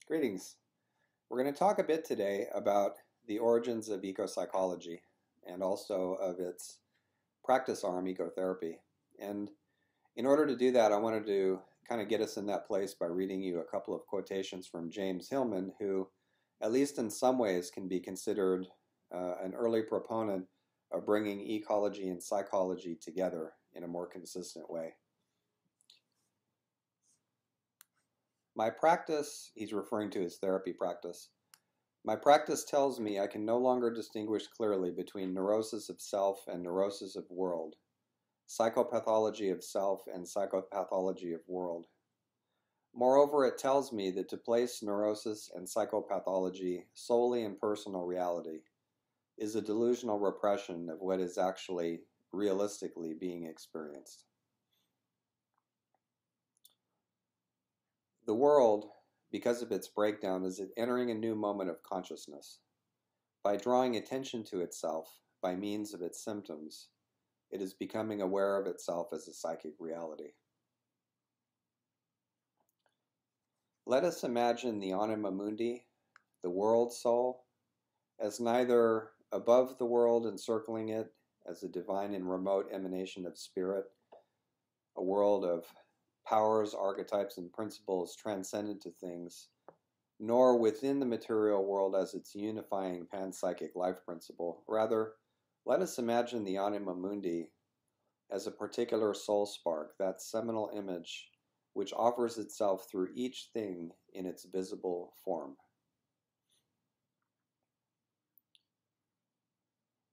Greetings. We're going to talk a bit today about the origins of ecopsychology and also of its practice arm, ecotherapy. And in order to do that, I wanted to kind of get us in that place by reading you a couple of quotations from James Hillman, who, at least in some ways, can be considered an early proponent of bringing ecology and psychology together in a more consistent way. My practice, he's referring to his therapy practice, my practice tells me I can no longer distinguish clearly between neurosis of self and neurosis of world, psychopathology of self and psychopathology of world. Moreover, it tells me that to place neurosis and psychopathology solely in personal reality is a delusional repression of what is actually realistically being experienced. The world, because of its breakdown, is entering a new moment of consciousness. By drawing attention to itself by means of its symptoms, it is becoming aware of itself as a psychic reality. Let us imagine the anima mundi, the world soul, as neither above the world encircling it as a divine and remote emanation of spirit, a world of powers, archetypes, and principles transcendent to things, nor within the material world as its unifying panpsychic life principle. Rather, let us imagine the anima mundi as a particular soul spark, that seminal image which offers itself through each thing in its visible form.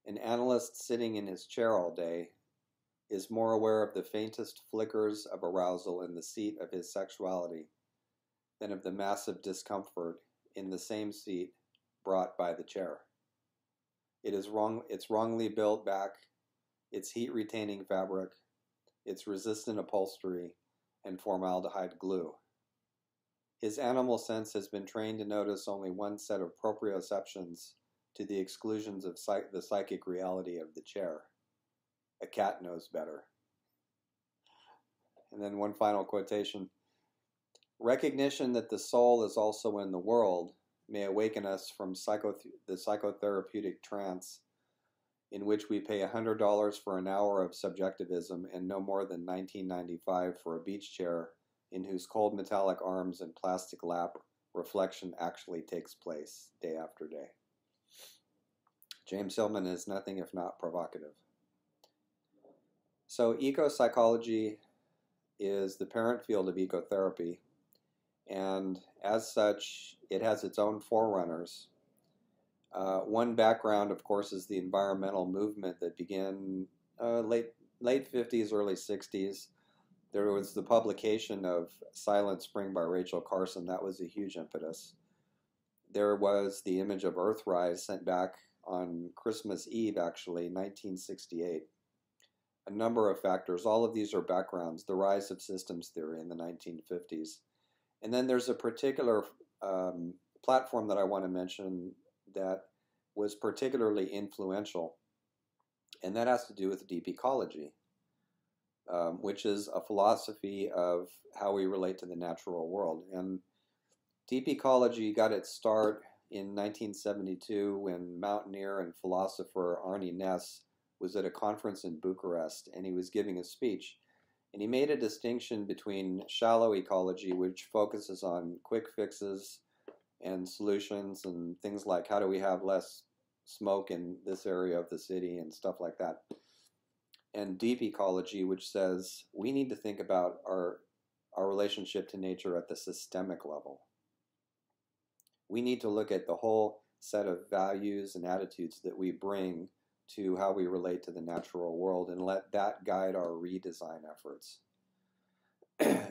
An analyst sitting in his chair all day is more aware of the faintest flickers of arousal in the seat of his sexuality than of the massive discomfort in the same seat brought by the chair. It's wrongly built back, its heat-retaining fabric, its resistant upholstery, and formaldehyde glue. His animal sense has been trained to notice only one set of proprioceptions to the exclusions of the psychic reality of the chair. A cat knows better. And then one final quotation. Recognition that the soul is also in the world may awaken us from the psychotherapeutic trance in which we pay $100 for an hour of subjectivism and no more than $19.95 for a beach chair in whose cold metallic arms and plastic lap reflection actually takes place day after day. James Hillman is nothing if not provocative. So ecopsychology is the parent field of ecotherapy, and as such, it has its own forerunners. One background, of course, is the environmental movement that began late 50s, early 60s. There was the publication of Silent Spring by Rachel Carson. That was a huge impetus. There was the image of Earthrise sent back on Christmas Eve, actually, 1968. A number of factors. All of these are backgrounds. The rise of systems theory in the 1950s. And then there's a particular platform that I want to mention that was particularly influential, and that has to do with deep ecology, which is a philosophy of how we relate to the natural world. And deep ecology got its start in 1972 when mountaineer and philosopher Arne Naess was at a conference in Bucharest, and he was giving a speech. And he made a distinction between shallow ecology, which focuses on quick fixes and solutions and things like how do we have less smoke in this area of the city and stuff like that, and deep ecology, which says we need to think about our relationship to nature at the systemic level. We need to look at the whole set of values and attitudes that we bring to how we relate to the natural world and let that guide our redesign efforts.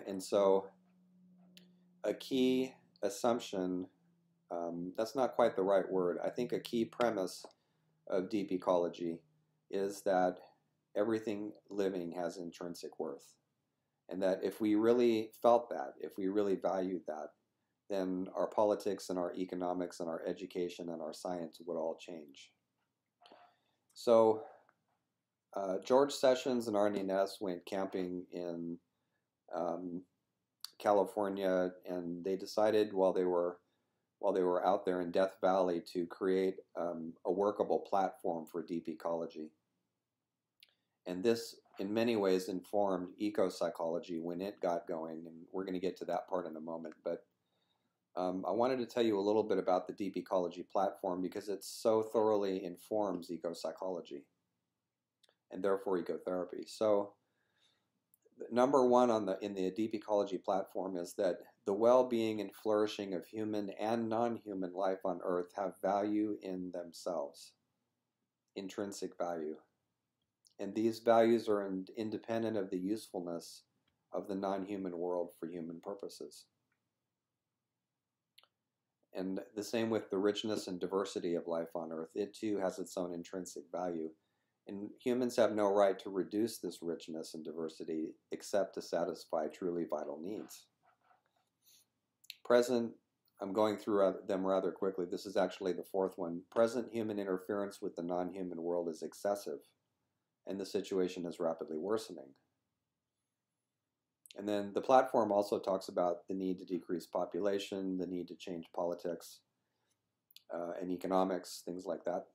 And so a key assumption, that's not quite the right word, I think a key premise of deep ecology is that everything living has intrinsic worth. And that if we really felt that, if we really valued that, then our politics and our economics and our education and our science would all change. So George Sessions and Arne Naess went camping in California, and they decided while they were while they were out there in Death Valley to create a workable platform for deep ecology. And this, in many ways, informed ecopsychology when it got going, and we're going to get to that part in a moment. But I wanted to tell you a little bit about the deep ecology platform because it so thoroughly informs ecopsychology and therefore ecotherapy. So number one in the deep ecology platform is that the well-being and flourishing of human and non-human life on Earth have value in themselves, intrinsic value. And these values are independent of the usefulness of the non-human world for human purposes. And the same with the richness and diversity of life on Earth. It too has its own intrinsic value. And humans have no right to reduce this richness and diversity except to satisfy truly vital needs. I'm going through them rather quickly. This is actually the fourth one. Present human interference with the non-human world is excessive, and the situation is rapidly worsening. And then the platform also talks about the need to decrease population, the need to change politics and economics, things like that.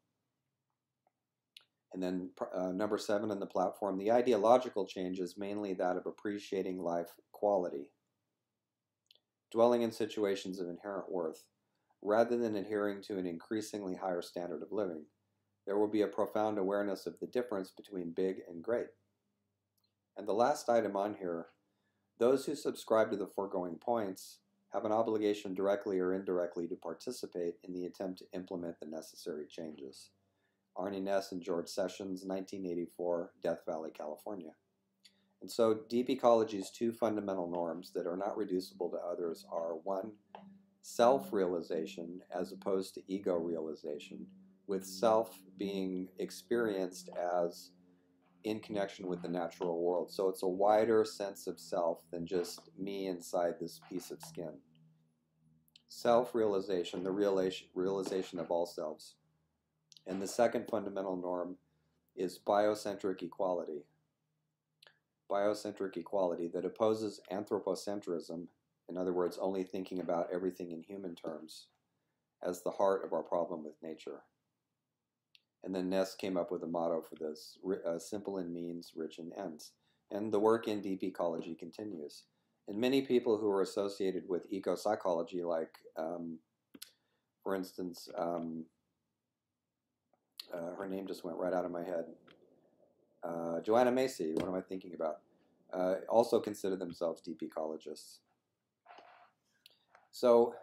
And then number 7 in the platform, the ideological change is mainly that of appreciating life quality, dwelling in situations of inherent worth, rather than adhering to an increasingly higher standard of living. There will be a profound awareness of the difference between big and great. And the last item on here, those who subscribe to the foregoing points have an obligation directly or indirectly to participate in the attempt to implement the necessary changes. Arnie Ness and George Sessions, 1984, Death Valley, California. And so deep ecology's 2 fundamental norms that are not reducible to others are 1, self-realization as opposed to ego-realization, with self being experienced as in connection with the natural world. So it's a wider sense of self than just me inside this piece of skin. Self-realization, the realization of all selves. And the second fundamental norm is biocentric equality. Biocentric equality that opposes anthropocentrism, in other words, only thinking about everything in human terms, as the heart of our problem with nature. And then Ness came up with a motto for this, simple in means, rich in ends. And the work in deep ecology continues. And many people who are associated with ecopsychology, like, for instance, her name just went right out of my head. Joanna Macy, what am I thinking about? Also consider themselves deep ecologists. So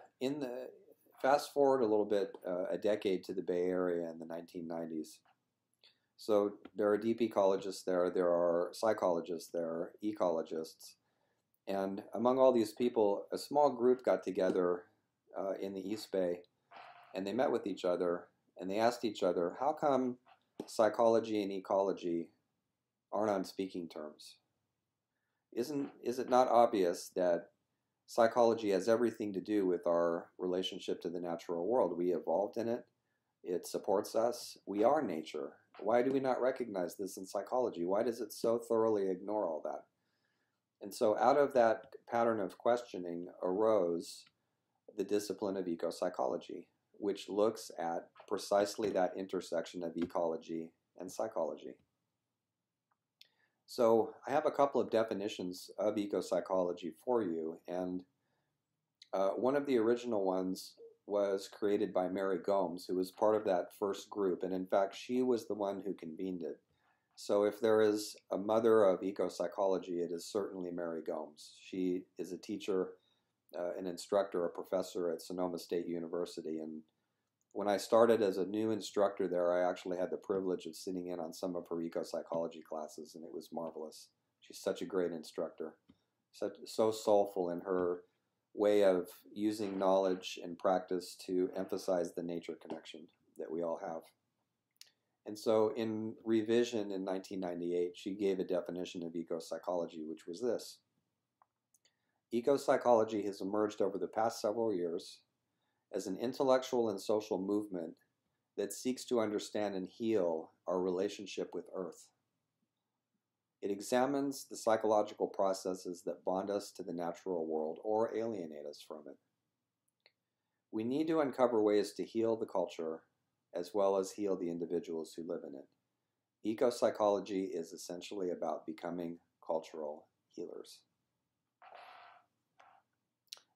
fast forward a little bit, a decade to the Bay Area in the 1990s. So there are deep ecologists there are psychologists there, ecologists. And among all these people, a small group got together in the East Bay, and they met with each other, and they asked each other, how come psychology and ecology aren't on speaking terms? Is it not obvious that psychology has everything to do with our relationship to the natural world? We evolved in it. It supports us. We are nature. Why do we not recognize this in psychology? Why does it so thoroughly ignore all that? And so out of that pattern of questioning arose the discipline of ecopsychology, which looks at precisely that intersection of ecology and psychology. So I have a couple of definitions of ecopsychology for you, and one of the original ones was created by Mary Gomes, who was part of that first group, and in fact she was the one who convened it. So if there is a mother of ecopsychology, it is certainly Mary Gomes. She is a teacher, an instructor, a professor at Sonoma State University, and when I started as a new instructor there, I actually had the privilege of sitting in on some of her ecopsychology classes, and it was marvelous. She's such a great instructor, so soulful in her way of using knowledge and practice to emphasize the nature connection that we all have. And so in revision in 1998, she gave a definition of ecopsychology, which was this. Ecopsychology has emerged over the past several years as an intellectual and social movement that seeks to understand and heal our relationship with Earth. It examines the psychological processes that bond us to the natural world or alienate us from it. We need to uncover ways to heal the culture as well as heal the individuals who live in it. Ecopsychology is essentially about becoming cultural healers.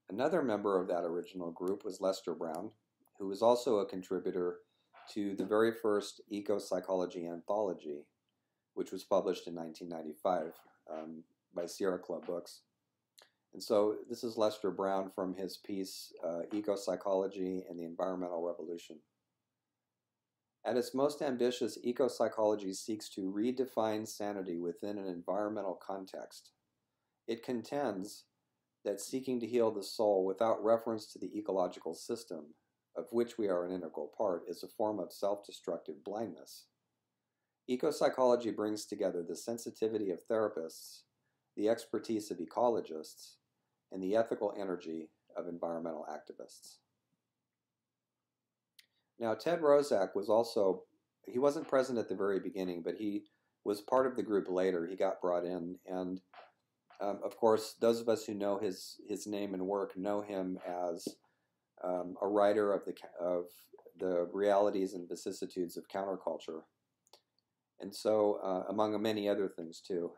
Another member of that original group was Lester Brown, who was also a contributor to the very first ecopsychology anthology, which was published in 1995 by Sierra Club Books. And so this is Lester Brown from his piece, Ecopsychology and the Environmental Revolution. At its most ambitious, ecopsychology seeks to redefine sanity within an environmental context. It contends that seeking to heal the soul without reference to the ecological system, of which we are an integral part, is a form of self-destructive blindness. Ecopsychology brings together the sensitivity of therapists, the expertise of ecologists, and the ethical energy of environmental activists. Now, Ted Rozak was also, he wasn't present at the very beginning, but he was part of the group later. He got brought in, and of course, those of us who know his name and work know him as a writer of the realities and vicissitudes of counterculture. And so, among many other things too,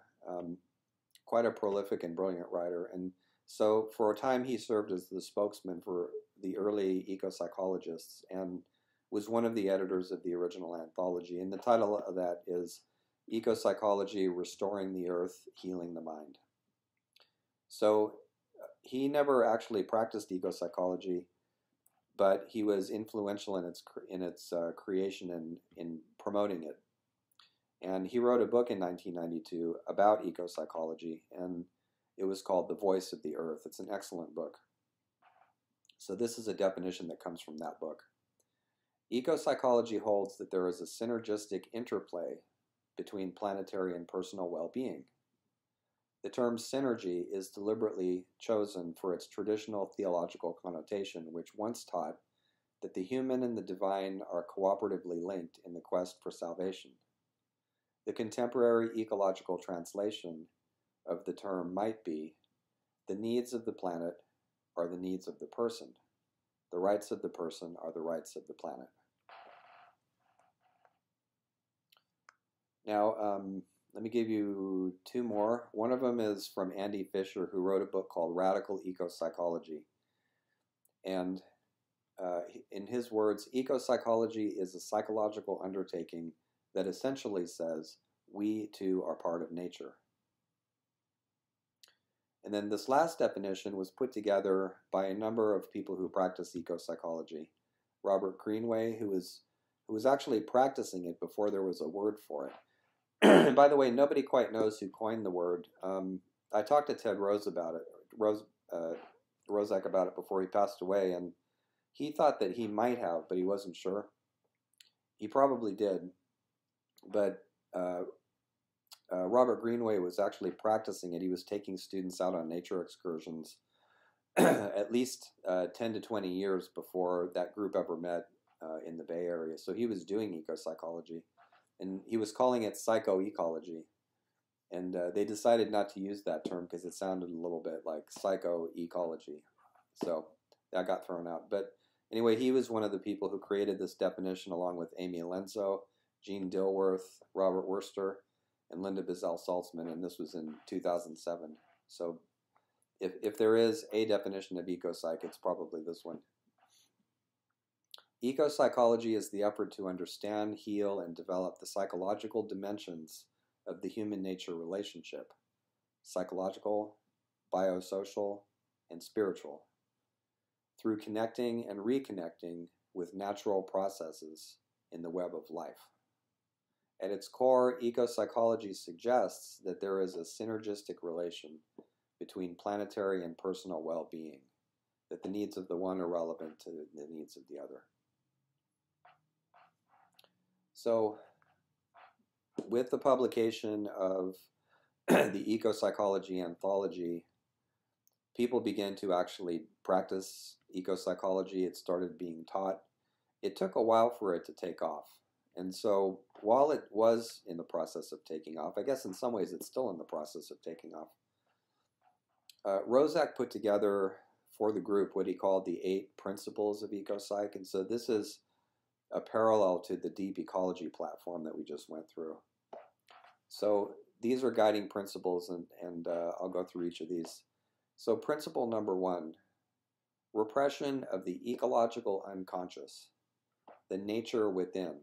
quite a prolific and brilliant writer. And so for a time he served as the spokesman for the early ecopsychologists and was one of the editors of the original anthology. And the title of that is Ecopsychology, Restoring the Earth, Healing the Mind. So he never actually practiced ecopsychology, but he was influential in its creation and in promoting it. And he wrote a book in 1992 about ecopsychology, and it was called The Voice of the Earth. It's an excellent book. So this is a definition that comes from that book. Ecopsychology holds that there is a synergistic interplay between planetary and personal well-being. The term synergy is deliberately chosen for its traditional theological connotation, which once taught that the human and the divine are cooperatively linked in the quest for salvation. The contemporary ecological translation of the term might be, the needs of the planet are the needs of the person. The rights of the person are the rights of the planet. Now, let me give you two more. One of them is from Andy Fisher, who wrote a book called Radical Ecopsychology. And in his words, ecopsychology is a psychological undertaking that essentially says, we too are part of nature. And then this last definition was put together by a number of people who practice ecopsychology. Robert Greenway, who was actually practicing it before there was a word for it. And by the way, nobody quite knows who coined the word. I talked to Ted Rozak about it before he passed away, and he thought that he might have, but he wasn't sure. He probably did, but Robert Greenway was actually practicing it. He was taking students out on nature excursions at least 10 to 20 years before that group ever met in the Bay Area. So he was doing ecopsychology, and he was calling it psychoecology. And they decided not to use that term because it sounded a little bit like psychoecology. So that got thrown out. But anyway, he was one of the people who created this definition along with Amy Alenzo, Jean Dilworth, Robert Worster, and Linda Bizel-Saltzman, and this was in 2007. So if there is a definition of ecopsych, it's probably this one. Ecopsychology is the effort to understand, heal, and develop the psychological dimensions of the human-nature relationship, psychological, biosocial, and spiritual, through connecting and reconnecting with natural processes in the web of life. At its core, ecopsychology suggests that there is a synergistic relation between planetary and personal well-being, that the needs of the one are relevant to the needs of the other. So, with the publication of the ecopsychology anthology, people began to actually practice ecopsychology. It started being taught. It took a while for it to take off. And so while it was in the process of taking off, I guess in some ways it's still in the process of taking off, Rozak put together for the group what he called the 8 principles of ecopsych. And so this is a parallel to the deep ecology platform that we just went through. So these are guiding principles, and I'll go through each of these. So principle number 1, repression of the ecological unconscious, the nature within,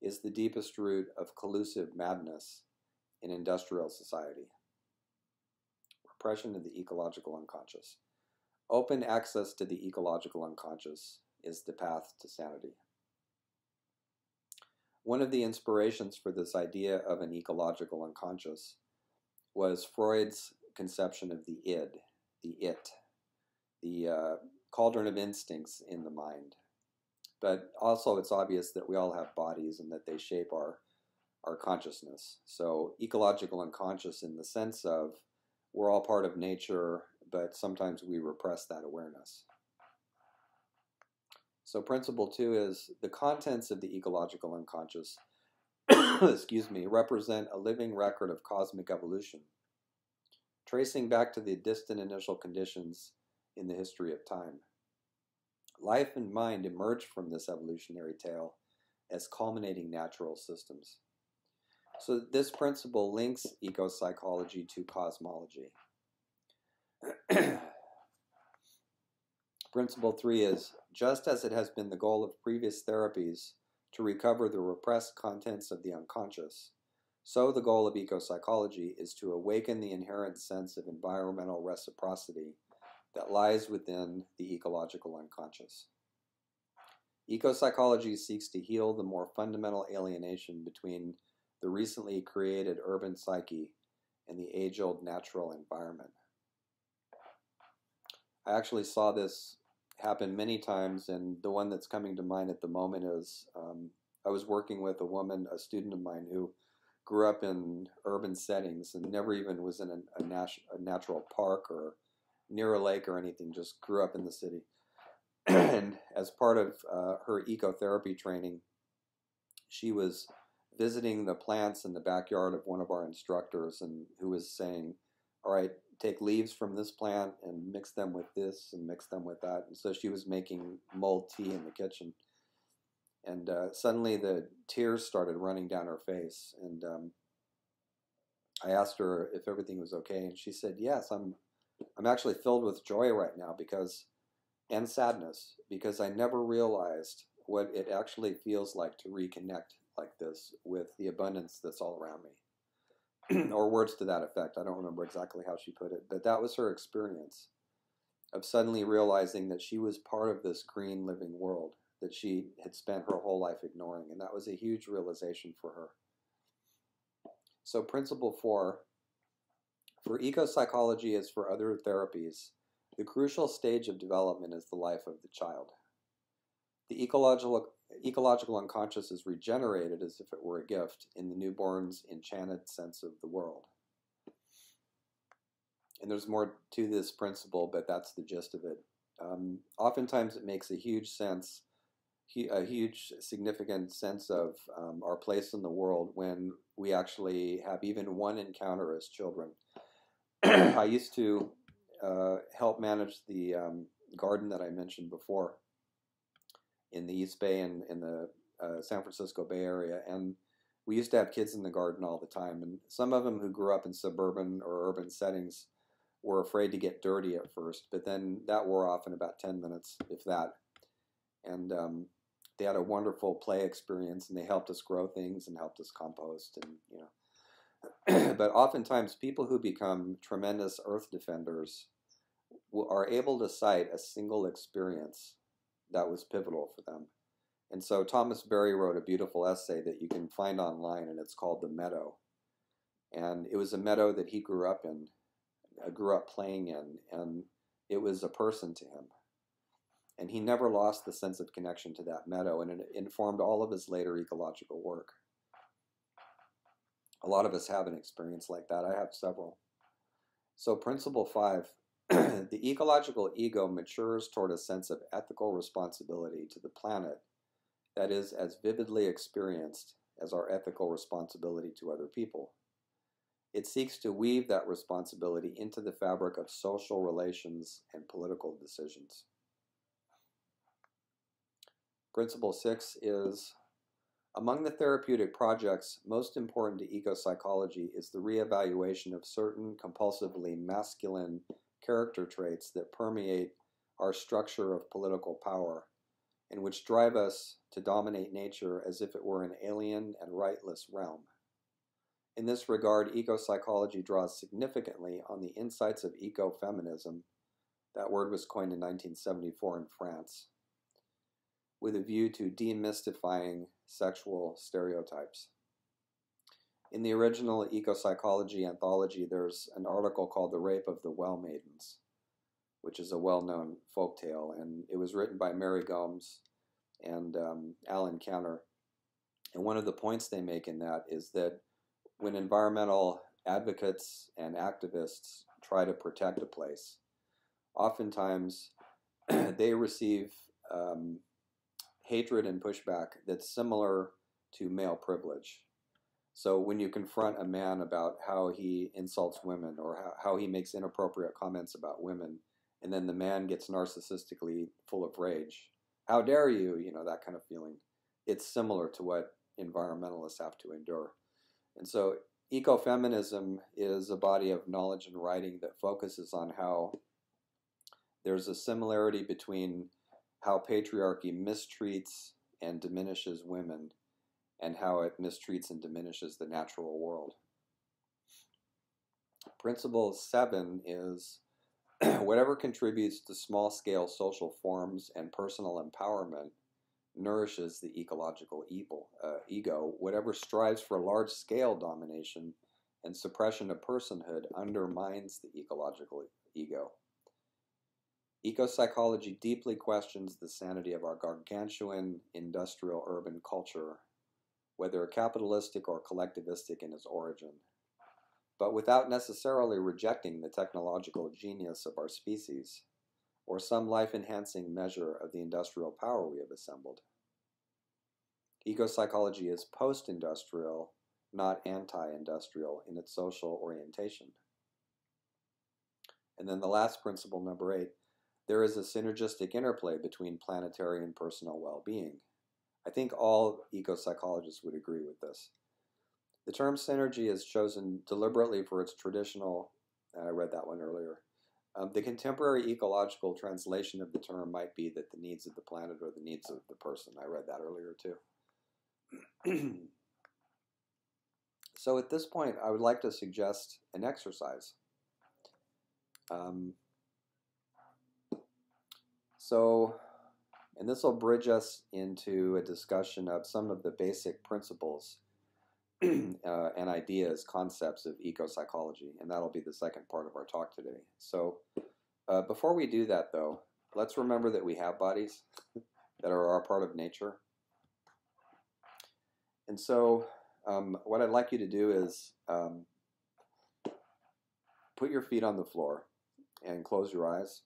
is the deepest root of collusive madness in industrial society. Repression of the ecological unconscious. Open access to the ecological unconscious is the path to sanity. One of the inspirations for this idea of an ecological unconscious was Freud's conception of the id, the it, the cauldron of instincts in the mind. But also it's obvious that we all have bodies and that they shape our consciousness. So ecological unconscious in the sense of we're all part of nature, but sometimes we repress that awareness. So principle 2 is the contents of the ecological unconscious excuse me, represent a living record of cosmic evolution, tracing back to the distant initial conditions in the history of time. Life and mind emerge from this evolutionary tale as culminating natural systems. So this principle links ecopsychology to cosmology. Principle 3 is, just as it has been the goal of previous therapies to recover the repressed contents of the unconscious, so the goal of ecopsychology is to awaken the inherent sense of environmental reciprocity that lies within the ecological unconscious. Ecopsychology seeks to heal the more fundamental alienation between the recently created urban psyche and the age-old natural environment. I actually saw this happen many times, and the one that's coming to mind at the moment is I was working with a woman, a student of mine, who grew up in urban settings and never even was in a natural park or near a lake or anything, just grew up in the city. And as part of her ecotherapy training, she was visiting the plants in the backyard of one of our instructors, and who was saying, all right, take leaves from this plant and mix them with this and mix them with that. And so she was making mulled tea in the kitchen. And suddenly the tears started running down her face. And I asked her if everything was okay. And she said, yes, I'm actually filled with joy right now and sadness, because I never realized what it actually feels like to reconnect like this with the abundance that's all around me. Or words to that effect. I don't remember exactly how she put it, but that was her experience of suddenly realizing that she was part of this green living world that she had spent her whole life ignoring, and that was a huge realization for her. So principle 4, for ecopsychology as for other therapies, the crucial stage of development is the life of the child. The ecological unconscious is regenerated as if it were a gift in the newborn's enchanted sense of the world. And there's more to this principle, but that's the gist of it. Oftentimes it makes a huge significant sense of our place in the world when we actually have even one encounter as children. I used to help manage the garden that I mentioned before in the East Bay and in the San Francisco Bay Area, and we used to have kids in the garden all the time, and some of them who grew up in suburban or urban settings were afraid to get dirty at first, but then that wore off in about 10 minutes, if that, and they had a wonderful play experience, and they helped us grow things and helped us compost, and but oftentimes people who become tremendous earth defenders are able to cite a single experience that was pivotal for them. And so Thomas Berry wrote a beautiful essay that you can find online, and it's called The Meadow. And it was a meadow that he grew up playing in, and it was a person to him. And he never lost the sense of connection to that meadow, and it informed all of his later ecological work. A lot of us have an experience like that. I have several. So principle 5, the ecological ego matures toward a sense of ethical responsibility to the planet that is as vividly experienced as our ethical responsibility to other people. It seeks to weave that responsibility into the fabric of social relations and political decisions. Principle 6 is, among the therapeutic projects most important to ecopsychology is the reevaluation of certain compulsively masculine character traits that permeate our structure of political power and which drive us to dominate nature as if it were an alien and rightless realm. In this regard, ecopsychology draws significantly on the insights of ecofeminism. That word was coined in 1974 in France, with a view to demystifying sexual stereotypes. In the original ecopsychology anthology, there's an article called The Rape of the Well Maidens, which is a well-known folktale, and it was written by Mary Gomes and Alan Counter. And one of the points they make in that is that when environmental advocates and activists try to protect a place, oftentimes they receive hatred and pushback that's similar to male privilege. So when you confront a man about how he insults women or how he makes inappropriate comments about women, and then the man gets narcissistically full of rage, how dare you, that kind of feeling. It's similar to what environmentalists have to endure. And so ecofeminism is a body of knowledge and writing that focuses on how there's a similarity between how patriarchy mistreats and diminishes women and how it mistreats and diminishes the natural world. Principle 7 is whatever contributes to small-scale social forms and personal empowerment nourishes the ecological ego. Whatever strives for large-scale domination and suppression of personhood undermines the ecological ego. Ecopsychology deeply questions the sanity of our gargantuan industrial urban culture, whether capitalistic or collectivistic in its origin, but without necessarily rejecting the technological genius of our species or some life-enhancing measure of the industrial power we have assembled. Ecopsychology is post-industrial, not anti-industrial in its social orientation. And then the last principle, number 8, there is a synergistic interplay between planetary and personal well-being. I think all ecopsychologists would agree with this. The term synergy is chosen deliberately for its traditional, and I read that one earlier. The contemporary ecological translation of the term might be that the needs of the planet are the needs of the person. I read that earlier too. So at this point, I would like to suggest an exercise. And this will bridge us into a discussion of some of the basic principles and ideas, concepts of ecopsychology, and that'll be the second part of our talk today. So before we do that, though, let's remember that we have bodies that are a part of nature. And so what I'd like you to do is put your feet on the floor and close your eyes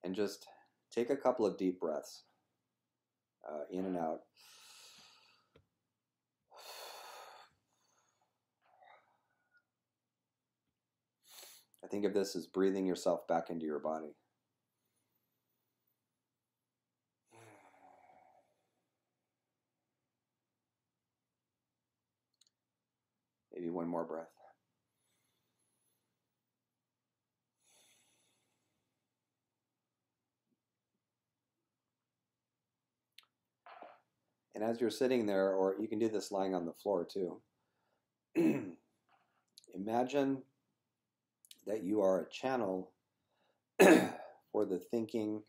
and just take a couple of deep breaths in and out. I think of this as breathing yourself back into your body. Maybe one more breath. And as you're sitting there, or you can do this lying on the floor too, imagine that you are a channel for the thinking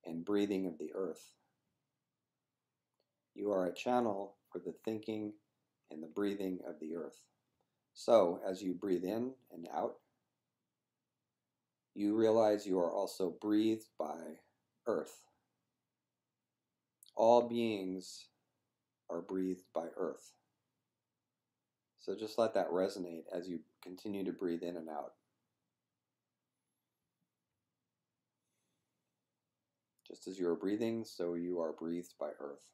and breathing of the earth. You are a channel for the thinking and the breathing of the earth. So, as you breathe in and out, you realize you are also breathed by earth. All beings are breathed by earth. So just let that resonate as you continue to breathe in and out. Just as you are breathing, so you are breathed by earth.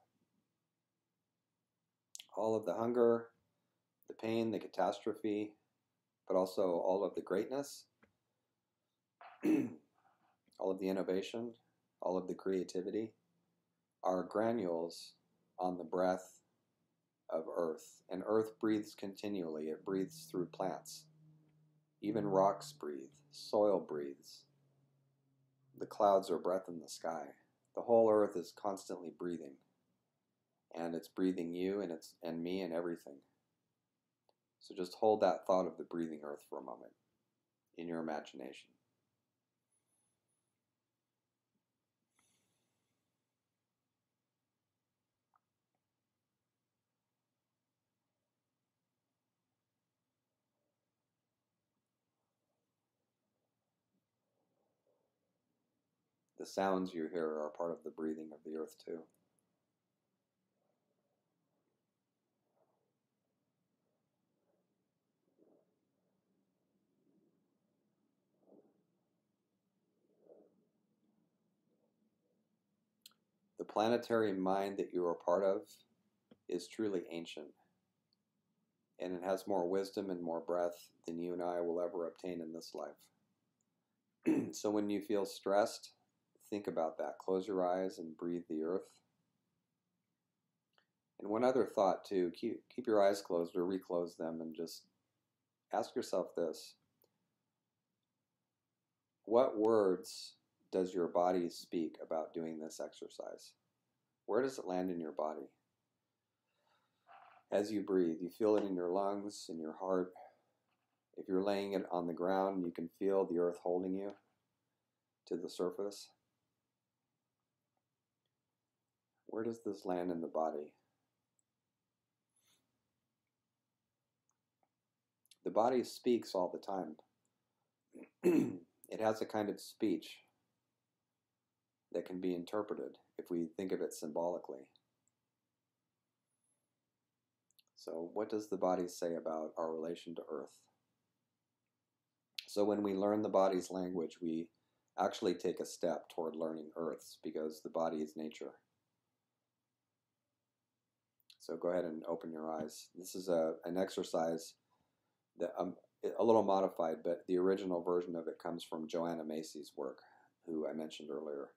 All of the hunger, the pain, the catastrophe, but also all of the greatness, all of the innovation, all of the creativity, are granules on the breath of Earth. And Earth breathes continually. It breathes through plants. Even rocks breathe. Soil breathes. The clouds are breath in the sky. The whole Earth is constantly breathing. And it's breathing you and me and everything. So just hold that thought of the breathing Earth for a moment in your imagination. The sounds you hear are part of the breathing of the Earth too. The planetary mind that you are part of is truly ancient, and it has more wisdom and more breath than you and I will ever obtain in this life. So when you feel stressed, think about that. Close your eyes and breathe the Earth. And one other thought too, keep your eyes closed or reclose them and just ask yourself this. What words does your body speak about doing this exercise? Where does it land in your body? As you breathe, you feel it in your lungs, in your heart. If you're laying it on the ground, you can feel the Earth holding you to the surface. Where does this land in the body? The body speaks all the time. It has a kind of speech that can be interpreted if we think of it symbolically. So what does the body say about our relation to Earth? So when we learn the body's language, we actually take a step toward learning Earth's, because the body is nature. So go ahead and open your eyes. This is an exercise that a little modified, but the original version of it comes from Joanna Macy's work, who I mentioned earlier.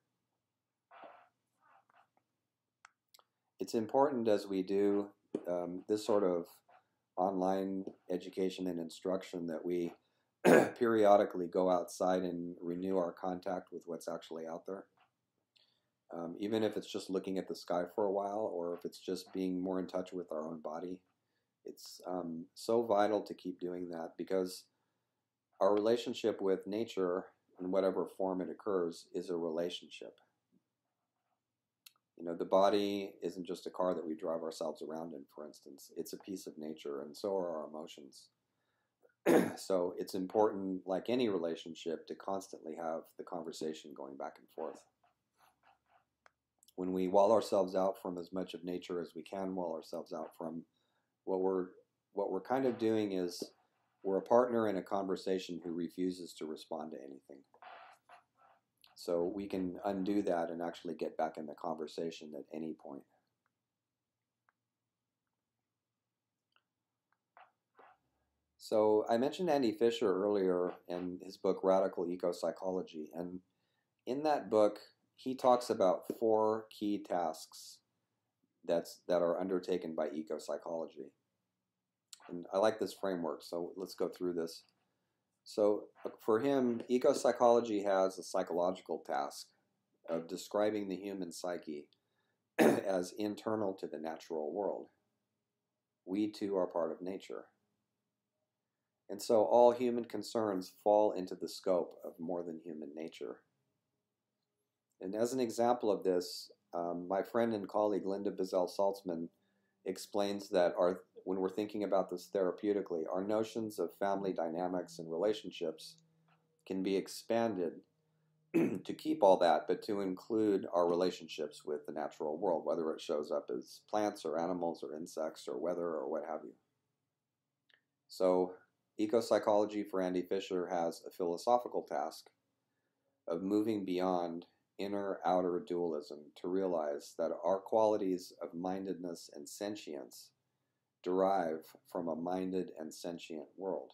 It's important as we do this sort of online education and instruction that we periodically go outside and renew our contact with what's actually out there. Even if it's just looking at the sky for a while, or if it's just being more in touch with our own body. It's so vital to keep doing that, because our relationship with nature, in whatever form it occurs, is a relationship. You know, the body isn't just a car that we drive ourselves around in, for instance. It's a piece of nature, and so are our emotions. So it's important, like any relationship, to constantly have the conversation going back and forth. When we wall ourselves out from as much of nature as we can wall ourselves out from, what we're kind of doing is we're a partner in a conversation who refuses to respond to anything. So we can undo that and actually get back in the conversation at any point. So I mentioned Andy Fisher earlier in his book Radical Ecopsychology, and in that book he talks about 4 key tasks that are undertaken by ecopsychology. And I like this framework, so let's go through this. So for him, ecopsychology has a psychological task of describing the human psyche as internal to the natural world. We too are part of nature. And so all human concerns fall into the scope of more than human nature. And as an example of this, my friend and colleague Linda Bizel-Saltzman explains that when we're thinking about this therapeutically, our notions of family dynamics and relationships can be expanded to keep all that, but to include our relationships with the natural world, whether it shows up as plants or animals or insects or weather or what have you. So ecopsychology for Andy Fisher has a philosophical task of moving beyond inner-outer dualism to realize that our qualities of mindedness and sentience derive from a minded and sentient world.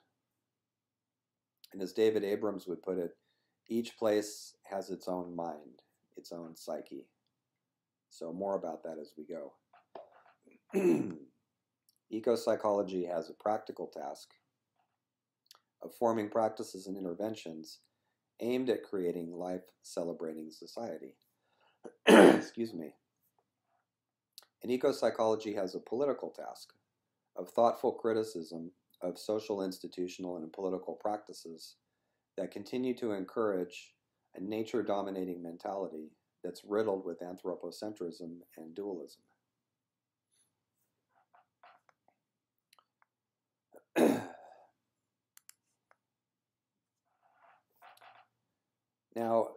And as David Abrams would put it, each place has its own mind, its own psyche. So more about that as we go. Ecopsychology has a practical task of forming practices and interventions aimed at creating life-celebrating society. Excuse me. And ecopsychology has a political task of thoughtful criticism of social, institutional, and political practices that continue to encourage a nature-dominating mentality that's riddled with anthropocentrism and dualism. Now,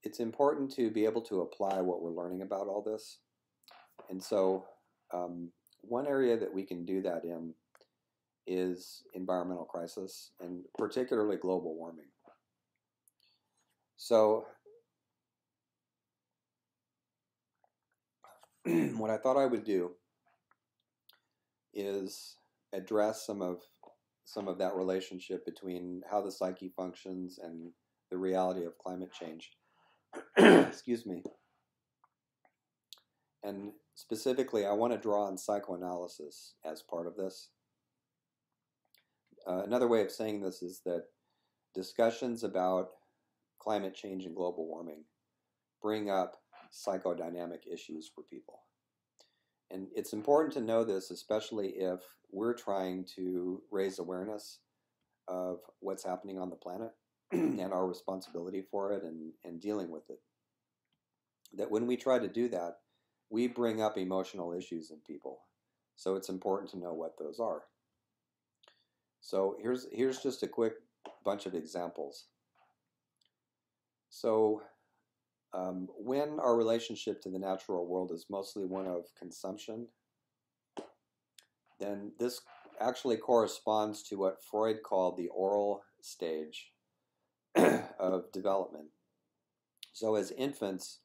it's important to be able to apply what we're learning about all this. And so one area that we can do that in is environmental crisis, and particularly global warming. So what I thought I would do is address some of that relationship between how the psyche functions and the reality of climate change. Excuse me. And specifically, I want to draw on psychoanalysis as part of this. Another way of saying this is that discussions about climate change and global warming bring up psychodynamic issues for people. And it's important to know this, especially if we're trying to raise awareness of what's happening on the planet and our responsibility for it and dealing with it. That when we try to do that, we bring up emotional issues in people. So it's important to know what those are. So here's just a quick bunch of examples. So when our relationship to the natural world is mostly one of consumption, then this actually corresponds to what Freud called the oral stage of development. So as infants,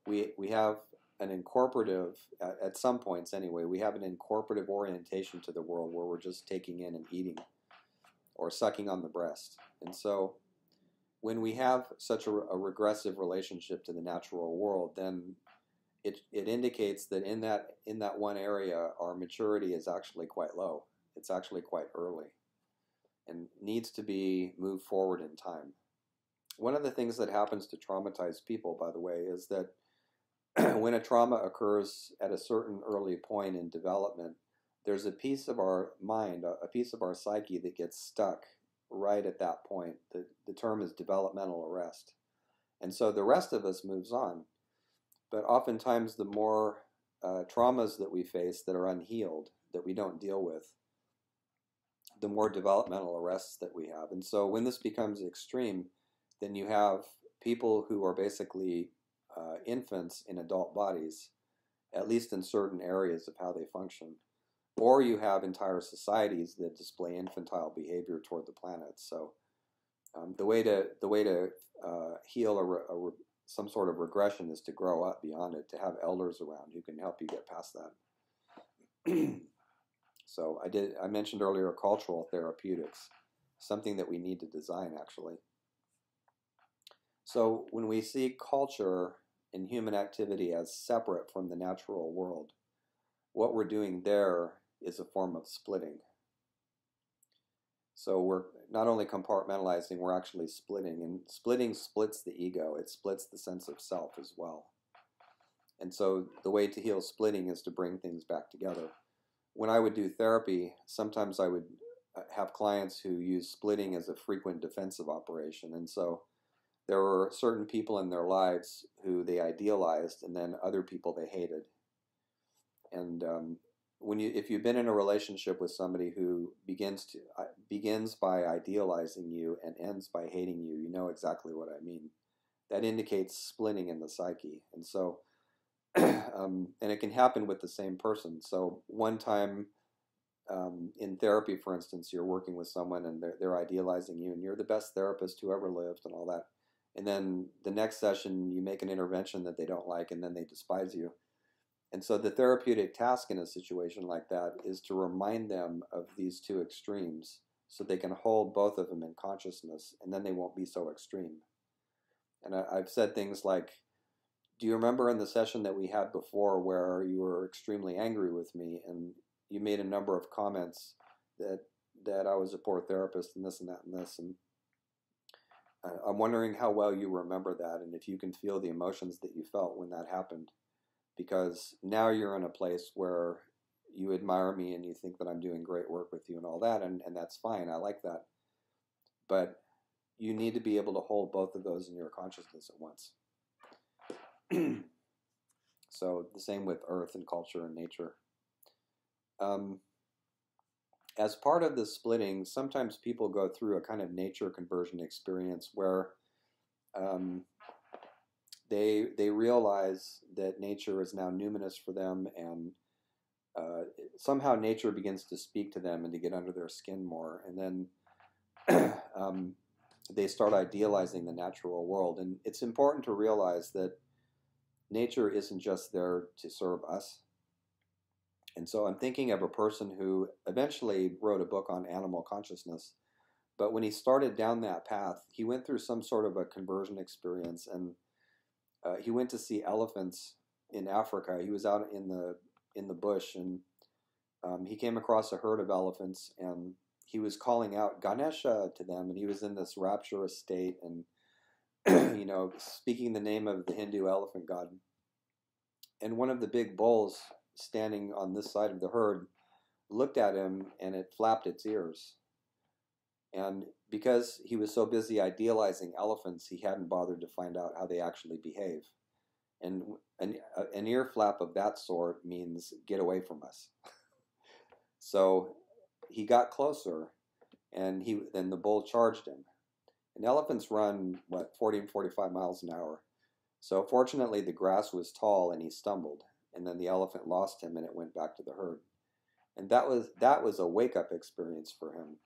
we have an incorporative, at some points anyway, we have an incorporative orientation to the world where we're just taking in and eating or sucking on the breast. And so when we have such a regressive relationship to the natural world, then it indicates that in that one area, our maturity is actually quite low. It's actually quite early and needs to be moved forward in time. One of the things that happens to traumatized people, by the way, is that when a trauma occurs at a certain early point in development, there's a piece of our mind, a piece of our psyche that gets stuck right at that point. The term is developmental arrest. And so the rest of us moves on. But oftentimes the more traumas that we face that are unhealed, that we don't deal with, the more developmental arrests that we have. And so when this becomes extreme, then you have people who are basically infants in adult bodies, at least in certain areas of how they function. Or you have entire societies that display infantile behavior toward the planet. So the way to heal some sort of regression is to grow up beyond it, to have elders around who can help you get past that. So I mentioned earlier cultural therapeutics, something that we need to design actually. So when we see culture and human activity as separate from the natural world, what we're doing there is a form of splitting. So we're not only compartmentalizing, we're actually splitting. And splitting splits the ego. It splits the sense of self as well. And so the way to heal splitting is to bring things back together. When I would do therapy, sometimes I would have clients who use splitting as a frequent defensive operation. And so there were certain people in their lives who they idealized, and then other people they hated. And if you've been in a relationship with somebody who begins by idealizing you and ends by hating you, you know exactly what I mean. That indicates splitting in the psyche. And so, and it can happen with the same person. So one time in therapy, for instance, you're working with someone and they're idealizing you, and you're the best therapist who ever lived and all that. And then the next session, you make an intervention that they don't like, and then they despise you. And so the therapeutic task in a situation like that is to remind them of these two extremes so they can hold both of them in consciousness, and then they won't be so extreme. And I've said things like, do you remember in the session that we had before where you were extremely angry with me and you made a number of comments that I was a poor therapist and this and that and this, and I'm wondering how well you remember that and if you can feel the emotions that you felt when that happened, because now you're in a place where you admire me and you think that I'm doing great work with you and all that, and that's fine. I like that. But you need to be able to hold both of those in your consciousness at once. So the same with earth and culture and nature. As part of the splitting, sometimes people go through a kind of nature conversion experience where they realize that nature is now numinous for them, and somehow nature begins to speak to them and to get under their skin more, and then they start idealizing the natural world. And it's important to realize that nature isn't just there to serve us. And so I'm thinking of a person who eventually wrote a book on animal consciousness, but when he started down that path, he went through some sort of a conversion experience, and he went to see elephants in Africa. He was out in the bush, and he came across a herd of elephants, and he was calling out Ganesha to them, and he was in this rapturous state, and speaking the name of the Hindu elephant god. And one of the big bulls standing on this side of the herd looked at him, and it flapped its ears. And because he was so busy idealizing elephants, he hadn't bothered to find out how they actually behave. And an ear flap of that sort means get away from us. So he got closer, and then the bull charged him. And elephants run, 40 and 45 miles an hour. So fortunately, the grass was tall, and he stumbled. And then the elephant lost him, and it went back to the herd. And that was a wake-up experience for him.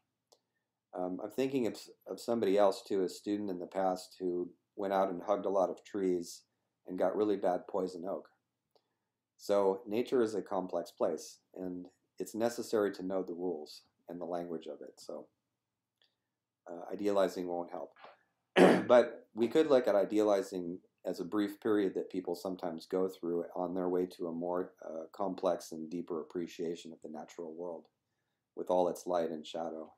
I'm thinking of somebody else, too, a student in the past who went out and hugged a lot of trees and got really bad poison oak. So nature is a complex place, and it's necessary to know the rules and the language of it. So idealizing won't help. But we could look at idealizing as a brief period that people sometimes go through on their way to a more complex and deeper appreciation of the natural world with all its light and shadow.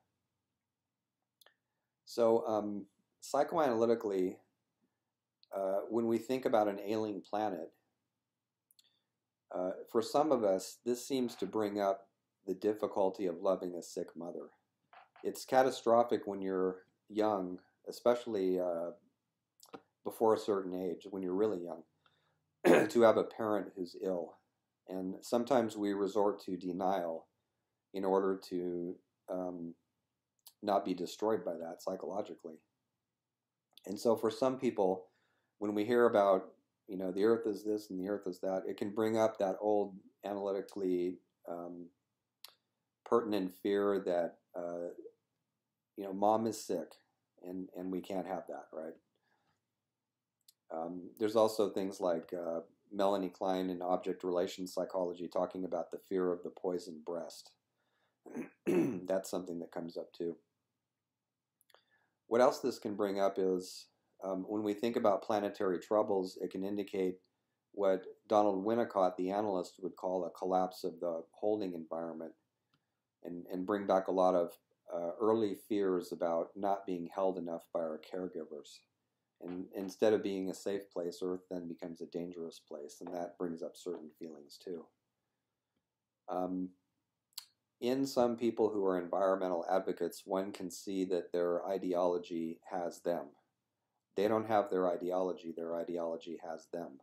So psychoanalytically, when we think about an ailing planet, for some of us, this seems to bring up the difficulty of loving a sick mother. It's catastrophic when you're young, especially before a certain age, when you're really young, to have a parent who's ill. And sometimes we resort to denial in order to not be destroyed by that psychologically. And so for some people, when we hear about, the earth is this and the earth is that, it can bring up that old analytically pertinent fear that, mom is sick and we can't have that, right? There's also things like Melanie Klein in Object Relations Psychology talking about the fear of the poisoned breast. That's something that comes up too. What else this can bring up is when we think about planetary troubles, it can indicate what Donald Winnicott, the analyst, would call a collapse of the holding environment, and bring back a lot of early fears about not being held enough by our caregivers. And instead of being a safe place, Earth then becomes a dangerous place, and that brings up certain feelings too. In some people who are environmental advocates, one can see that their ideology has them. They don't have their ideology has them.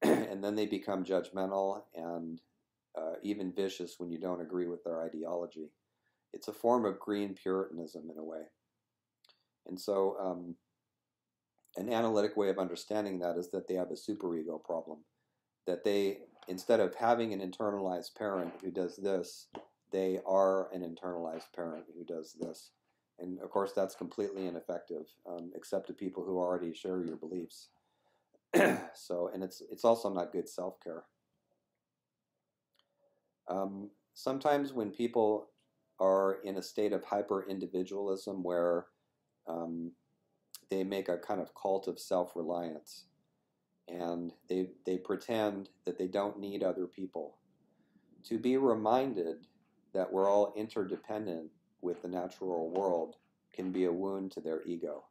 And then they become judgmental and even vicious when you don't agree with their ideology. It's a form of green Puritanism in a way. And so an analytic way of understanding that is that they have a superego problem. That they, instead of having an internalized parent who does this, they are an internalized parent who does this. And of course that's completely ineffective, except to people who already share your beliefs. So, and it's also not good self-care. Sometimes when people are in a state of hyper individualism where um, they make a kind of cult of self reliance and they pretend that they don't need other people, to be reminded that we're all interdependent with the natural world can be a wound to their ego,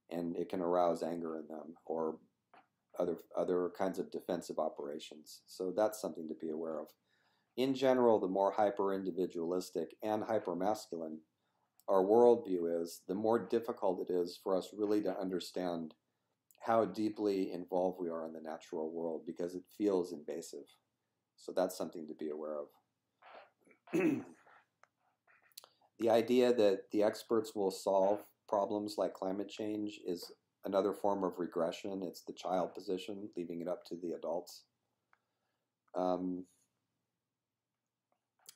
and it can arouse anger in them or other kinds of defensive operations. So that's something to be aware of. In general, the more hyper individualistic and hyper masculine our worldview is, the more difficult it is for us really to understand how deeply involved we are in the natural world because it feels invasive. So that's something to be aware of. The idea that the experts will solve problems like climate change is another form of regression. It's the child position, leaving it up to the adults.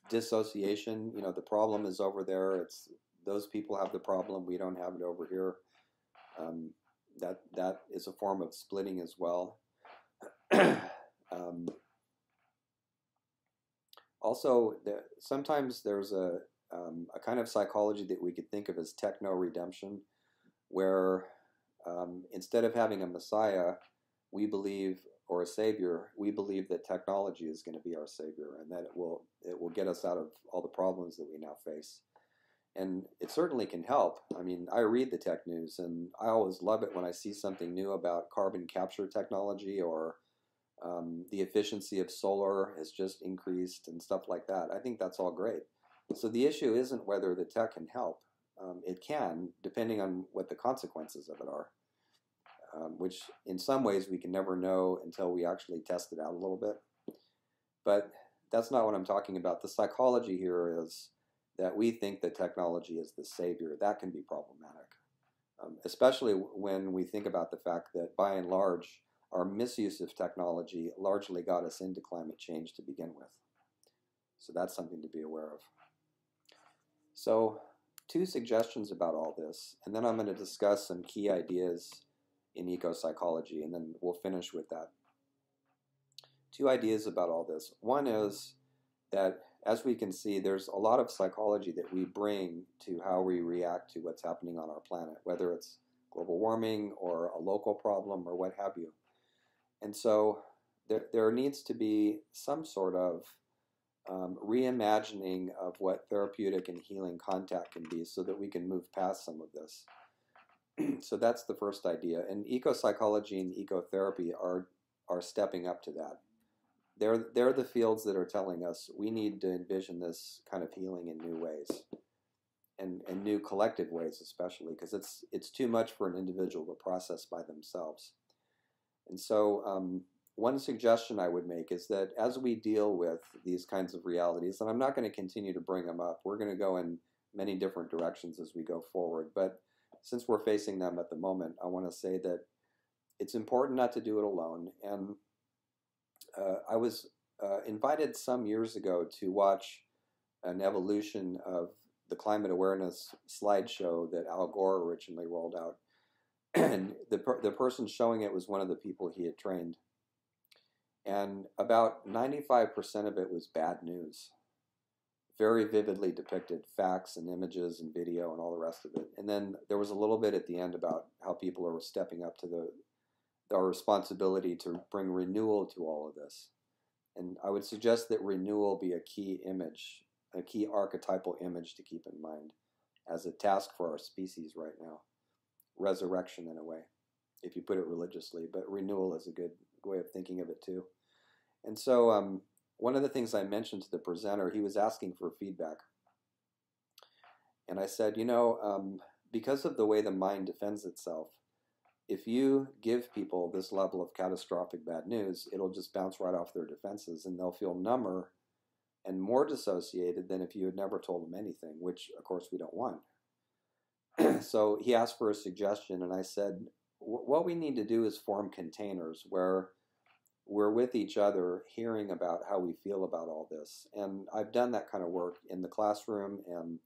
Dissociation, the problem is over there. It's those people have the problem. We don't have it over here. That is a form of splitting as well. Also, sometimes there's a kind of psychology that we could think of as techno-redemption, where instead of having a messiah, we believe, or a savior, we believe that technology is going to be our savior and that it will get us out of all the problems that we now face. And it certainly can help. I mean, I read the tech news, and I always love it when I see something new about carbon capture technology or the efficiency of solar has just increased and stuff like that. I think that's all great. So the issue isn't whether the tech can help. It can, depending on what the consequences of it are, which in some ways we can never know until we actually test it out a little bit. But that's not what I'm talking about. The psychology here is that we think that technology is the savior. That can be problematic, especially when we think about the fact that by and large, our misuse of technology largely got us into climate change to begin with. So that's something to be aware of. So 2 suggestions about all this, and then I'm going to discuss some key ideas in ecopsychology, and then we'll finish with that. 2 ideas about all this. One is that, as we can see, there's a lot of psychology that we bring to how we react to what's happening on our planet, whether it's global warming or a local problem or what have you. And so there needs to be some sort of reimagining of what therapeutic and healing contact can be so that we can move past some of this. So that's the first idea. And ecopsychology and ecotherapy are stepping up to that. They're the fields that are telling us we need to envision this kind of healing in new ways, and new collective ways especially, because it's too much for an individual to process by themselves. And so one suggestion I would make is that as we deal with these kinds of realities, and I'm not going to continue to bring them up, we're going to go in many different directions as we go forward, but since we're facing them at the moment, I want to say that it's important not to do it alone. And I was invited some years ago to watch an evolution of the climate awareness slideshow that Al Gore originally rolled out. And the person showing it was one of the people he had trained. And about 95% of it was bad news. Very vividly depicted facts and images and video and all the rest of it. And then there was a little bit at the end about how people are stepping up to our responsibility to bring renewal to all of this. And I would suggest that renewal be a key image, a key archetypal image to keep in mind as a task for our species right now. Resurrection in a way, if you put it religiously, but renewal is a good way of thinking of it too. And so one of the things I mentioned to the presenter, he was asking for feedback. And I said, because of the way the mind defends itself, if you give people this level of catastrophic bad news, it'll just bounce right off their defenses and they'll feel number and more dissociated than if you had never told them anything, which of course we don't want. So he asked for a suggestion, and I said, what we need to do is form containers where we're with each other hearing about how we feel about all this. And I've done that kind of work in the classroom and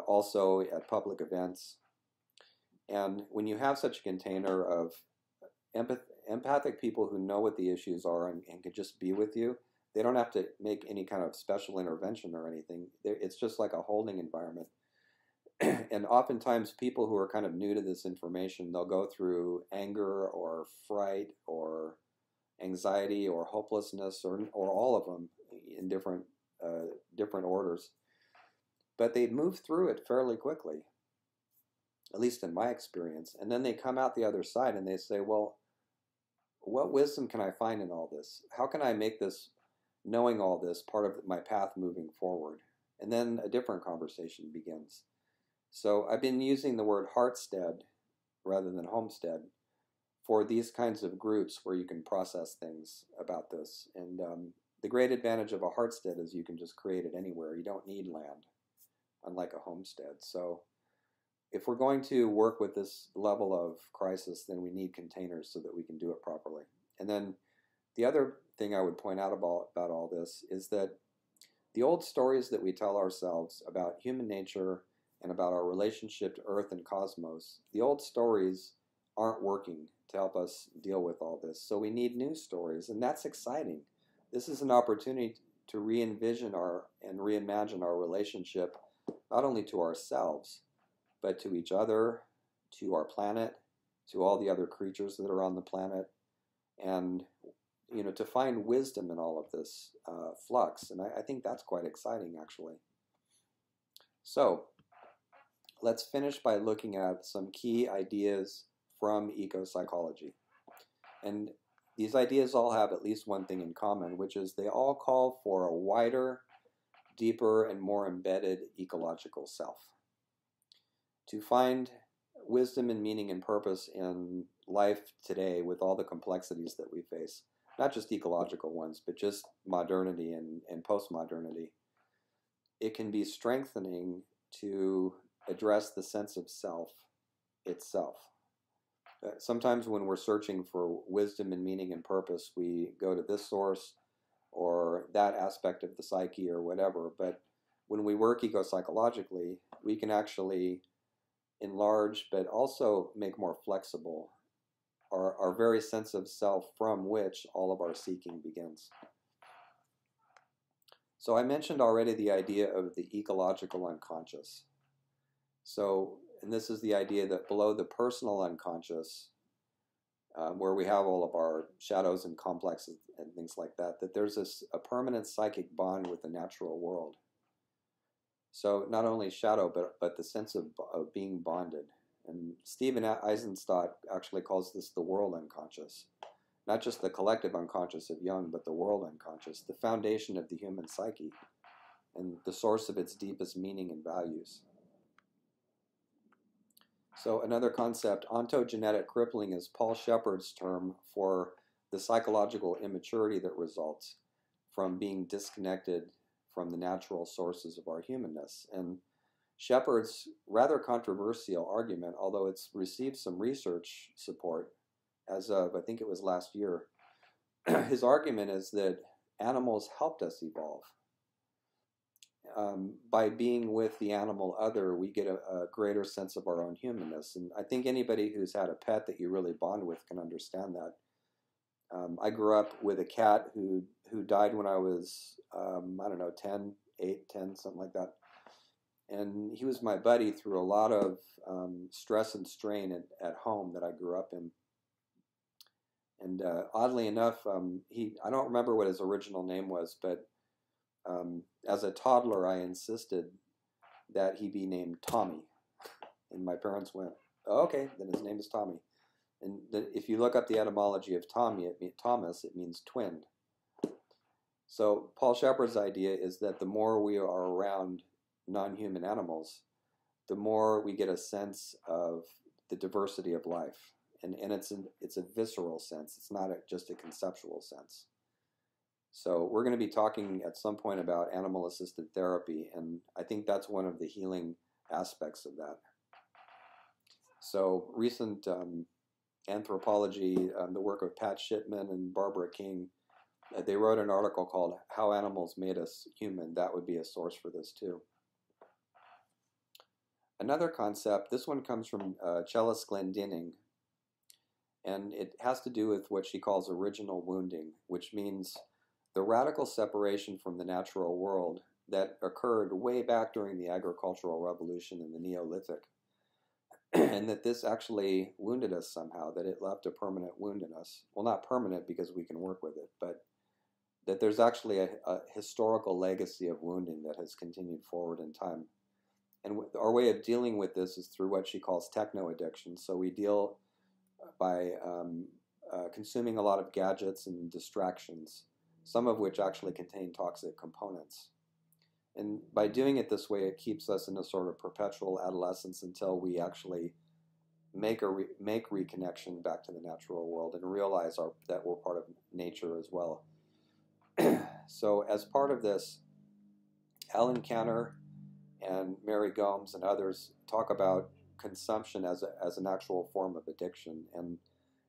also at public events. And when you have such a container of empathic people who know what the issues are and can just be with you, They don't have to make any kind of special intervention or anything. It's just like a holding environment. And oftentimes people who are kind of new to this information, they'll go through anger or fright or anxiety or hopelessness or all of them in different orders. But they move through it fairly quickly, at least in my experience. And then they come out the other side and they say, well, what wisdom can I find in all this? How can I make this, knowing all this, part of my path moving forward? And then a different conversation begins. So I've been using the word heartstead rather than homestead for these kinds of groups where you can process things about this. And the great advantage of a heartstead is you can just create it anywhere. You don't need land, unlike a homestead. So if we're going to work with this level of crisis, then we need containers so that we can do it properly. And then the other thing I would point out about all this is that the old stories that we tell ourselves about human nature and about our relationship to Earth and cosmos, the old stories aren't working to help us deal with all this. So we need new stories, and that's exciting. This is an opportunity to re-envision and reimagine our relationship, not only to ourselves, but to each other, to our planet, to all the other creatures that are on the planet, and to find wisdom in all of this flux. And I think that's quite exciting, actually. So let's finish by looking at some key ideas from ecopsychology. And these ideas all have at least one thing in common, which is they all call for a wider, deeper, and more embedded ecological self. To find wisdom and meaning and purpose in life today with all the complexities that we face, not just ecological ones, but just modernity and postmodernity, it can be strengthening to address the sense of self itself. Sometimes when we're searching for wisdom and meaning and purpose, we go to this source or that aspect of the psyche or whatever. But when we work ecopsychologically, we can actually enlarge, but also make more flexible our very sense of self from which all of our seeking begins. So I mentioned already the idea of the ecological unconscious. So, and this is the idea that below the personal unconscious, where we have all of our shadows and complexes and things like that, that there's a permanent psychic bond with the natural world. So not only shadow, but the sense of being bonded. And Stephen Eisenstadt actually calls this the world unconscious. Not just the collective unconscious of Jung, but the world unconscious, the foundation of the human psyche, and the source of its deepest meaning and values. So another concept, ontogenetic crippling, is Paul Shepard's term for the psychological immaturity that results from being disconnected from the natural sources of our humanness. And Shepard's rather controversial argument, although it's received some research support as of, I think it was last year, his argument is that animals helped us evolve. By being with the animal other, we get a greater sense of our own humanness. And I think anybody who's had a pet that you really bond with can understand that. I grew up with a cat who died when I was, 8, 10, something like that. And he was my buddy through a lot of stress and strain at home that I grew up in. And oddly enough, I don't remember what his original name was, but as a toddler, I insisted that he be named Tommy. And my parents went, oh, okay, then his name is Tommy. And if you look up the etymology of Thomas, it means twin. So Paul Shepard's idea is that the more we are around non-human animals, the more we get a sense of the diversity of life. And it's a visceral sense. It's not just a conceptual sense. So we're going to be talking at some point about animal-assisted therapy, and I think that's one of the healing aspects of that. So recent anthropology, the work of Pat Shipman and Barbara King, they wrote an article called How Animals Made Us Human. That would be a source for this too. Another concept, this one comes from cellist Glendinning, and it has to do with what she calls original wounding, which means the radical separation from the natural world that occurred way back during the agricultural revolution in the Neolithic, and that this actually wounded us somehow, that it left a permanent wound in us. Well, not permanent because we can work with it, but that there's actually a historical legacy of wounding that has continued forward in time. And our way of dealing with this is through what she calls techno-addiction. So we deal by consuming a lot of gadgets and distractions, some of which actually contain toxic components. And by doing it this way, it keeps us in a sort of perpetual adolescence until we actually make reconnection back to the natural world and realize that we're part of nature as well. So as part of this, Alan Cantor and Mary Gomes and others talk about consumption as an actual form of addiction. And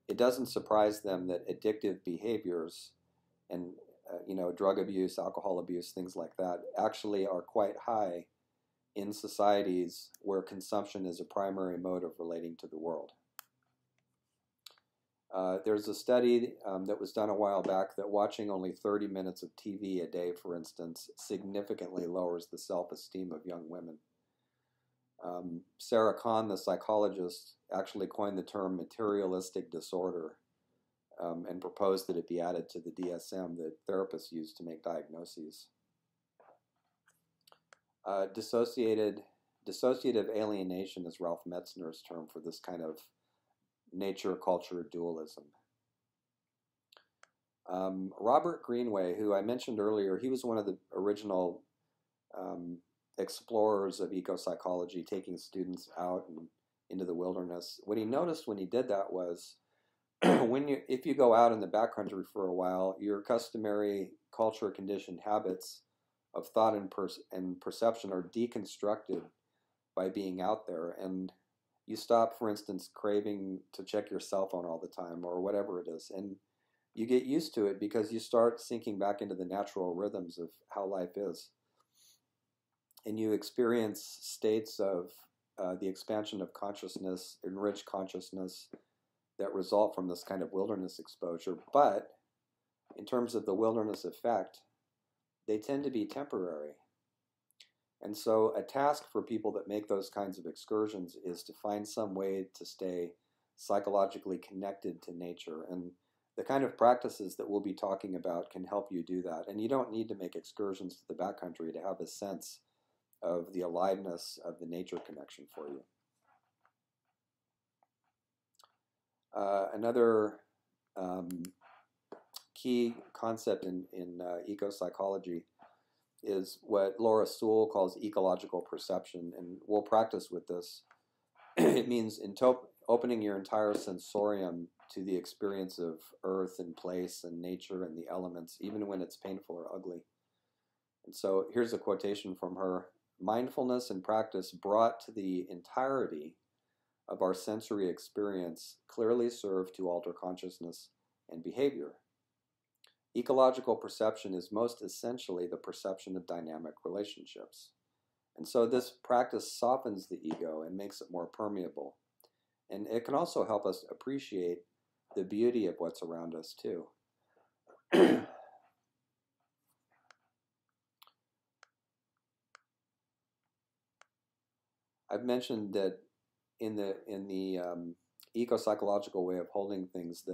it doesn't surprise them that addictive behaviors and drug abuse, alcohol abuse, things like that actually are quite high in societies where consumption is a primary mode of relating to the world. There's a study that was done a while back that watching only 30 minutes of TV a day, for instance, significantly lowers the self-esteem of young women. Sarah Kahn, the psychologist, actually coined the term materialistic disorder and proposed that it be added to the DSM that therapists use to make diagnoses. Dissociative alienation is Ralph Metzner's term for this kind of nature-culture dualism. Robert Greenway, who I mentioned earlier, he was one of the original explorers of ecopsychology, taking students out and into the wilderness. What he noticed when he did that was if you go out in the backcountry for a while, your customary culture conditioned habits of thought and perception are deconstructed by being out there, and you stop, for instance, craving to check your cell phone all the time or whatever it is, and you get used to it because you start sinking back into the natural rhythms of how life is, and you experience states of the expansion of consciousness, enriched consciousness, that result from this kind of wilderness exposure. But in terms of the wilderness effect, they tend to be temporary. And so a task for people that make those kinds of excursions is to find some way to stay psychologically connected to nature. And the kind of practices that we'll be talking about can help you do that. And you don't need to make excursions to the backcountry to have a sense of the aliveness of the nature connection for you. Another key concept in ecopsychology is what Laura Sewell calls ecological perception, and we'll practice with this. It means opening your entire sensorium to the experience of earth and place and nature and the elements, even when it's painful or ugly. And so here's a quotation from her. Mindfulness and practice brought to the entirety of our sensory experience clearly serve to alter consciousness and behavior. Ecological perception is most essentially the perception of dynamic relationships. And so this practice softens the ego and makes it more permeable. And it can also help us appreciate the beauty of what's around us too. I've mentioned that in the eco-psychological way of holding things,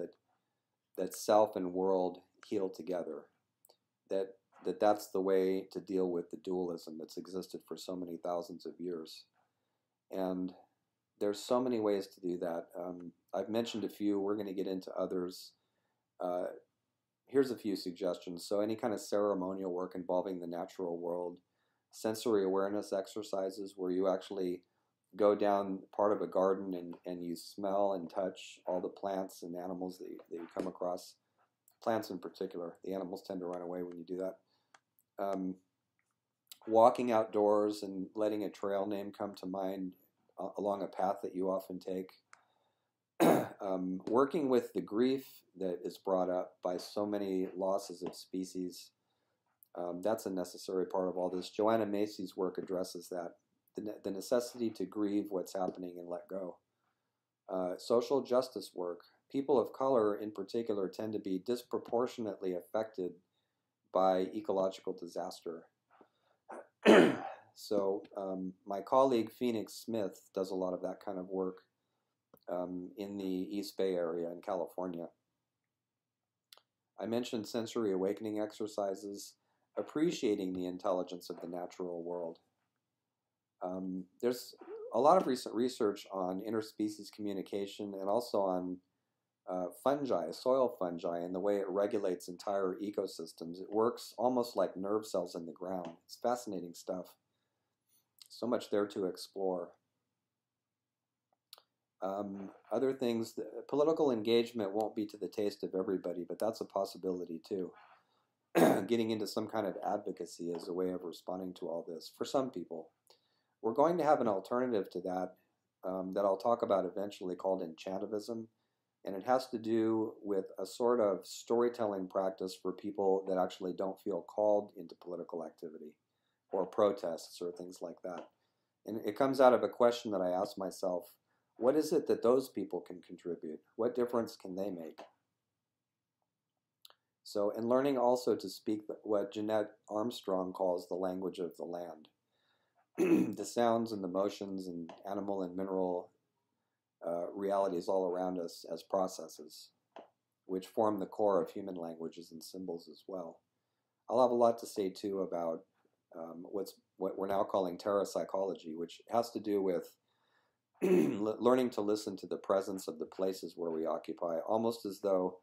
that self and world heal together. That's the way to deal with the dualism that's existed for so many thousands of years. And there's so many ways to do that. I've mentioned a few. We're going to get into others. Here's a few suggestions. So any kind of ceremonial work involving the natural world, sensory awareness exercises where you actually go down part of a garden and you smell and touch all the plants and animals that you come across. Plants in particular. The animals tend to run away when you do that. Walking outdoors and letting a trail name come to mind along a path that you often take. Working with the grief that is brought up by so many losses of species. That's a necessary part of all this. Joanna Macy's work addresses that. The necessity to grieve what's happening and let go. Social justice work. People of color in particular tend to be disproportionately affected by ecological disaster. So my colleague Phoenix Smith does a lot of that kind of work in the East Bay area in California. I mentioned sensory awakening exercises, appreciating the intelligence of the natural world. There's a lot of recent research on interspecies communication and also on fungi, soil fungi, and the way it regulates entire ecosystems. It works almost like nerve cells in the ground. It's fascinating stuff. So much there to explore. Other things, political engagement won't be to the taste of everybody, but that's a possibility too. Getting into some kind of advocacy as a way of responding to all this for some people. We're going to have an alternative to that that I'll talk about eventually called enchantivism, and it has to do with a sort of storytelling practice for people that actually don't feel called into political activity or protests or things like that. And it comes out of a question that I ask myself, what is it that those people can contribute? What difference can they make? So, and learning also to speak what Jeanette Armstrong calls the language of the land. The sounds and the motions and animal and mineral realities all around us as processes, which form the core of human languages and symbols as well. I'll have a lot to say too about what we're now calling terrapsychology, which has to do with learning to listen to the presence of the places where we occupy, almost as though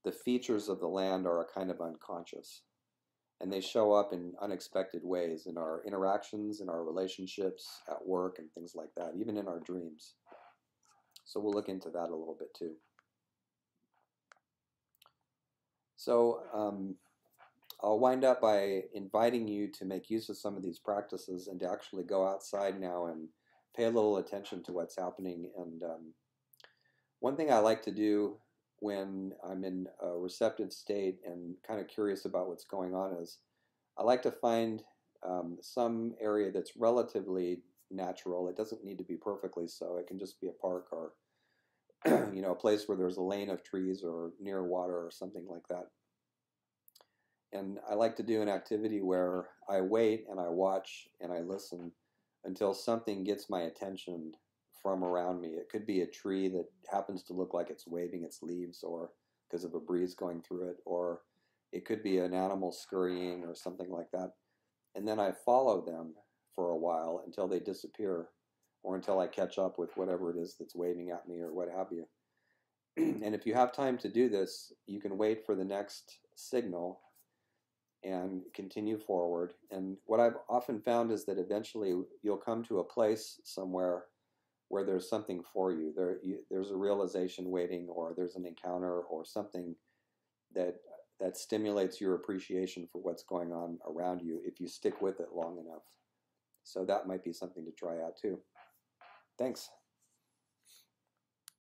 the features of the land are a kind of unconscious. And they show up in unexpected ways in our interactions, in our relationships, at work, and things like that, even in our dreams. So we'll look into that a little bit too. So I'll wind up by inviting you to make use of some of these practices and to actually go outside now and pay a little attention to what's happening. And one thing I like to do when I'm in a receptive state and kind of curious about what's going on is I like to find some area that's relatively natural. It doesn't need to be perfectly so. It can just be a park or a place where there's a lane of trees or near water or something like that. And I like to do an activity where I wait and I watch and I listen until something gets my attention from around me. It could be a tree that happens to look like it's waving its leaves or because of a breeze going through it, or it could be an animal scurrying or something like that. And then I follow them for a while until they disappear or until I catch up with whatever it is that's waving at me or what have you. And if you have time to do this, you can wait for the next signal and continue forward. And what I've often found is that eventually you'll come to a place somewhere where there's something for you. There's a realization waiting, or there's an encounter or something that stimulates your appreciation for what's going on around you if you stick with it long enough. So that might be something to try out too. Thanks.